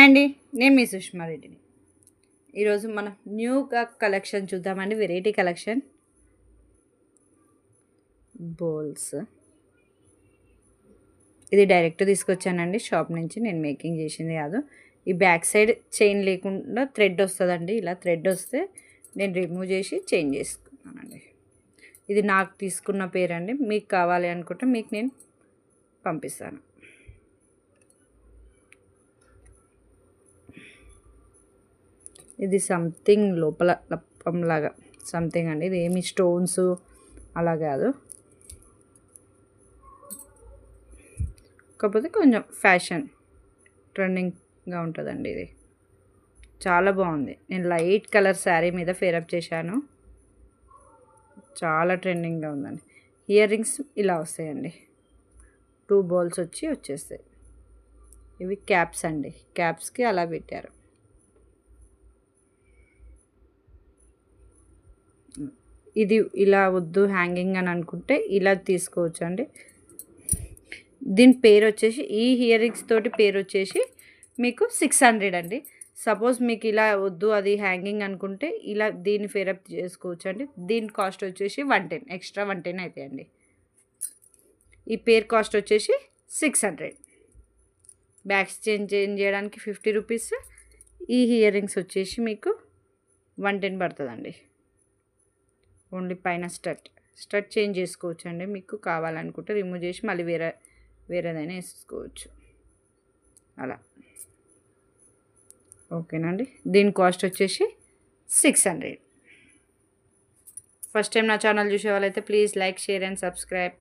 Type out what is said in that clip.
Hi అండి. నేను మీ సుష్మా రెడ్డిని. ఈరోజు మనం న్యూగా కలెక్షన్ చూద్దామండి. Variety collection bowls. ఇది డైరెక్ట్ తీసుకొచ్చానండి షాప్ నుంచి. నేను మేకింగ్ చేసింది కాదు. ఈ బ్యాక్ సైడ్ చైన్ లేకుండా థ్రెడ్ వస్తుందండి. ఇలా థ్రెడ్ వస్తే నేను రిమూవ్ చేసి చైన్ చేసుకున్నానండి. ఇది నాకు తీసుకున్న పేరండి. మీకు కావాలి అనుకుంటే మీకు నేను పంపిస్తాను. ఇది సంథింగ్ లోపల లప్పంలాగా సంథింగ్ అండి. ఇది ఏమి స్టోన్స్ అలా కాదు, కాకపోతే కొంచెం ఫ్యాషన్ ట్రెండింగ్గా ఉంటుందండి. ఇది చాలా బాగుంది. నేను లైట్ కలర్ శారీ మీద ఫేరప్ చేశాను. చాలా ట్రెండింగ్గా ఉందండి. ఇయర్ రింగ్స్ ఇలా వస్తాయండి. 2 బాల్స్ వచ్చేస్తాయి. ఇవి క్యాప్స్ అండి. క్యాప్స్కి అలా పెట్టారు. ఇది ఇలా వద్దు హ్యాంగింగ్ అని అనుకుంటే ఇలా తీసుకోవచ్చు అండి. దీని పేరు వచ్చేసి, ఈ ఇయర్ రింగ్స్ తోటి పేరు వచ్చేసి మీకు 600 అండి. సపోజ్ మీకు ఇలా వద్దు అది హ్యాంగింగ్ అనుకుంటే ఇలా దీన్ని ఫేరప్ చేసుకోవచ్చు అండి. దీని కాస్ట్ వచ్చేసి 110, ఎక్స్ట్రా 110 అవుతాయండి. ఈ పేర్ కాస్ట్ వచ్చేసి 600. బ్యాగ్స్ చేంజ్ చేయడానికి 50 రూపీస్. ఈ ఇయర్ రింగ్స్ వచ్చేసి మీకు 110 పడుతుందండి. ఓన్లీ పైన స్టడ్ చేంజ్ చేసుకోవచ్చు అండి. మీకు కావాలనుకుంటే రిమూవ్ చేసి మళ్ళీ వేరేదైనా వేసుకోవచ్చు అలా. ఓకేనండి. దీని కాస్ట్ వచ్చేసి 600. ఫస్ట్ టైం నా ఛానల్ చూసే వాళ్ళైతే please like, share and subscribe.